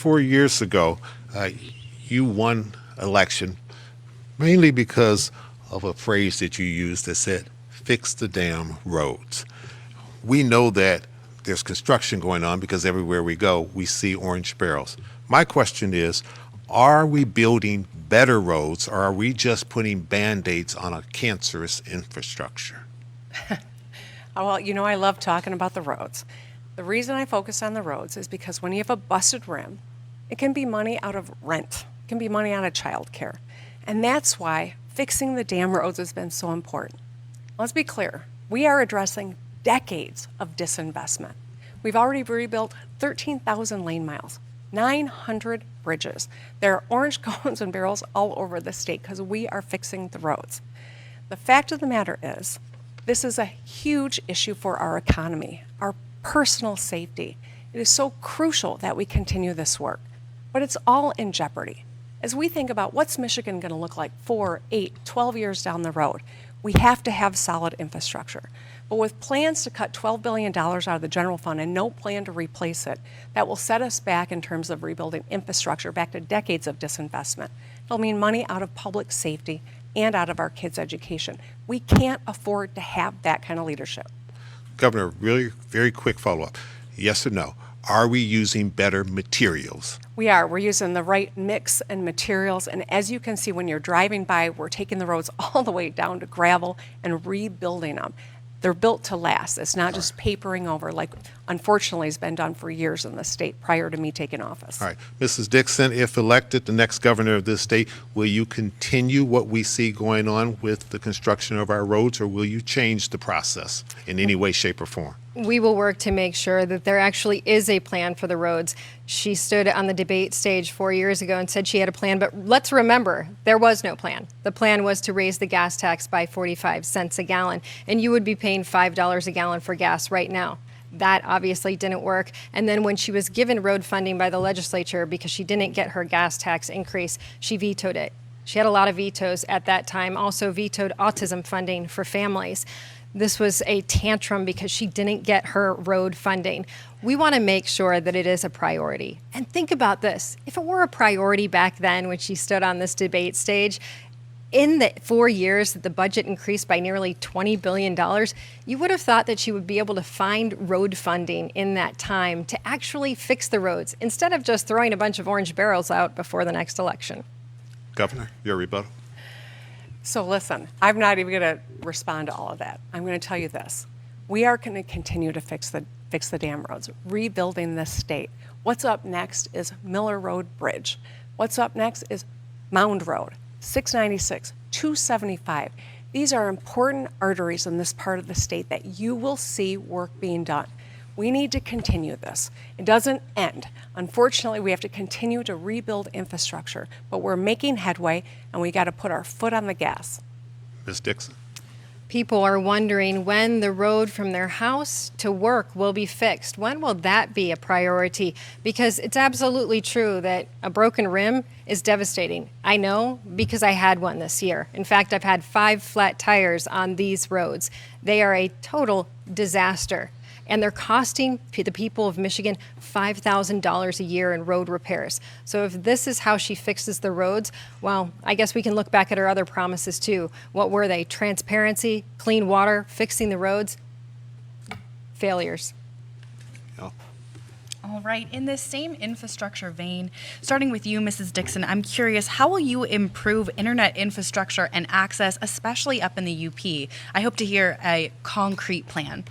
4 years ago, you won election mainly because of a phrase that you used that said, fix the damn roads. We know that there's construction going on because everywhere we go, we see orange barrels. My question is, are we building better roads or are we just putting Band-Aids on a cancerous infrastructure? Well, I love talking about the roads. The reason I focus on the roads is because when you have a busted rim, it can be money out of rent, it can be money out of childcare. And that's why fixing the damn roads has been so important. Let's be clear, we are addressing decades of disinvestment. We've already rebuilt 13,000 lane miles, 900 bridges. There are orange cones and barrels all over the state because we are fixing the roads. The fact of the matter is, this is a huge issue for our economy, our personal safety. It is so crucial that we continue this work, but it's all in jeopardy. As we think about what's Michigan going to look like 4, 8, 12 years down the road, we have to have solid infrastructure. But with plans to cut $12 billion out of the general fund and no plan to replace it, that will set us back in terms of rebuilding infrastructure back to decades of disinvestment. It'll mean money out of public safety and out of our kids' education. We can't afford to have that kind of leadership. Governor, really very quick follow-up. Yes or no? Are we using better materials? We are. We're using the right mix and materials. And as you can see, when you're driving by, we're taking the roads all the way down to gravel and rebuilding them. They're built to last. It's not just papering over like, unfortunately, has been done for years in the state prior to me taking office. All right. Mrs. Dixon, if elected the next governor of this state, will you continue what we see going on with the construction of our roads, or will you change the process in any way, shape, or form? We will work to make sure that there actually is a plan for the roads. She stood on the debate stage 4 years ago and said she had a plan, but let's remember, there was no plan. The plan was to raise the gas tax by 45 cents a gallon, and you would be paying $5 a gallon for gas right now. That obviously didn't work. And then when she was given road funding by the legislature because she didn't get her gas tax increase, she vetoed it. She had a lot of vetoes at that time, also vetoed autism funding for families. This was a tantrum because she didn't get her road funding. We want to make sure that it is a priority. And think about this. If it were a priority back then when she stood on this debate stage, in the 4 years that the budget increased by nearly $20 billion, you would have thought that she would be able to find road funding in that time to actually fix the roads instead of just throwing a bunch of orange barrels out before the next election. Governor, your rebuttal. So listen, I'm not even going to respond to all of that. I'm going to tell you this. We are going to continue to fix the damn roads, rebuilding this state. What's up next is Miller Road Bridge. What's up next is Mound Road, 696, 275. These are important arteries in this part of the state that you will see work being done. We need to continue this. It doesn't end. Unfortunately, we have to continue to rebuild infrastructure, but we're making headway and we got to put our foot on the gas. Ms. Dixon. People are wondering when the road from their house to work will be fixed. When will that be a priority? Because it's absolutely true that a broken rim is devastating. I know because I had one this year. In fact, I've had 5 flat tires on these roads. They are a total disaster. And they're costing the people of Michigan $5,000 a year in road repairs. So if this is how she fixes the roads, well, I guess we can look back at her other promises too. What were they? Transparency, clean water, fixing the roads? Failures. Yeah. All right, in this same infrastructure vein, starting with you, Mrs. Dixon, I'm curious, how will you improve internet infrastructure and access, especially up in the UP? I hope to hear a concrete plan.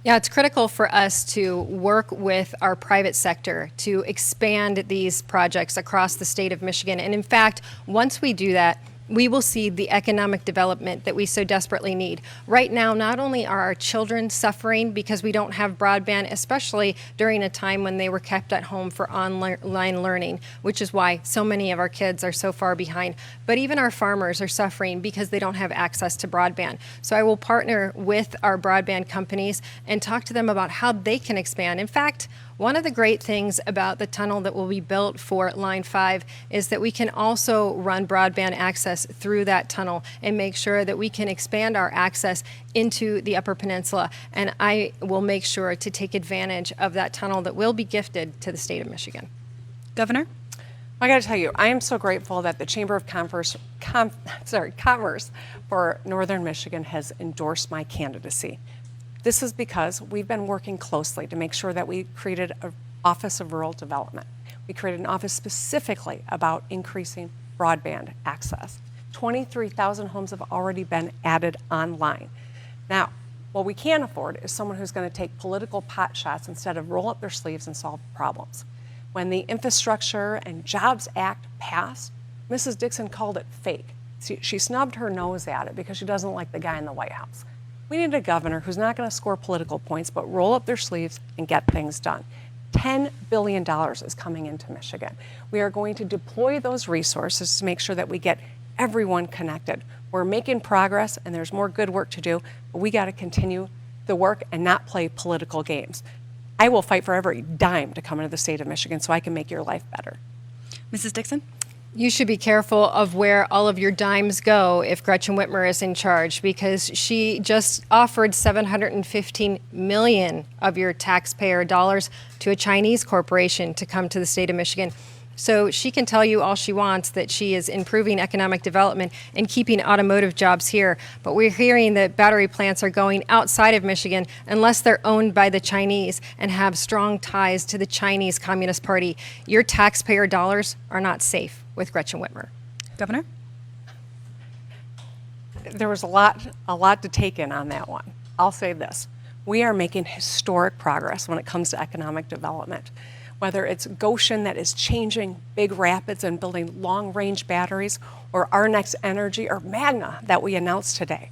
Yeah, it's critical for us to work with our private sector to expand these projects across the state of Michigan. And in fact, once we do that, we will see the economic development that we so desperately need. Right now, not only are our children suffering because we don't have broadband, especially during a time when they were kept at home for online learning, which is why so many of our kids are so far behind, but even our farmers are suffering because they don't have access to broadband. So I will partner with our broadband companies and talk to them about how they can expand. In fact, one of the great things about the tunnel that will be built for Line 5 is that we can also run broadband access through that tunnel and make sure that we can expand our access into the Upper Peninsula. And I will make sure to take advantage of that tunnel that will be gifted to the state of Michigan. Governor? I got to tell you, I am so grateful that the Chamber of Commerce for Northern Michigan has endorsed my candidacy. This is because we've been working closely to make sure that we created an Office of Rural Development. We created an office specifically about increasing broadband access. 23,000 homes have already been added online. Now, what we can't afford is someone who's going to take political pot shots instead of roll up their sleeves and solve problems. When the Infrastructure and Jobs Act passed, Mrs. Dixon called it fake. She snubbed her nose at it because she doesn't like the guy in the White House. We need a governor who's not going to score political points, but roll up their sleeves and get things done. $10 billion is coming into Michigan. We are going to deploy those resources to make sure that we get everyone connected. We're making progress and there's more good work to do, but we got to continue the work and not play political games. I will fight for every dime to come into the state of Michigan so I can make your life better. Mrs. Dixon? You should be careful of where all of your dimes go if Gretchen Whitmer is in charge, because she just offered $715 million of your taxpayer dollars to a Chinese corporation to come to the state of Michigan. So she can tell you all she wants that she is improving economic development and keeping automotive jobs here. But we're hearing that battery plants are going outside of Michigan unless they're owned by the Chinese and have strong ties to the Chinese Communist Party. Your taxpayer dollars are not safe with Gretchen Whitmer. Governor? There was a lot to take in on that one. I'll say this. We are making historic progress when it comes to economic development. Whether it's Goshen that is changing Big Rapids and building long-range batteries, or Our Next Energy, or Magna that we announced today.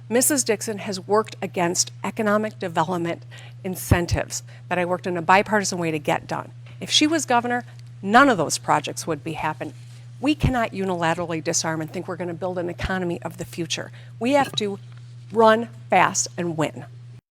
Mrs. Dixon has worked against economic development incentives that I worked in a bipartisan way to get done. If she was governor, none of those projects would be happening. We cannot unilaterally disarm and think we're going to build an economy of the future. We have to run fast and win.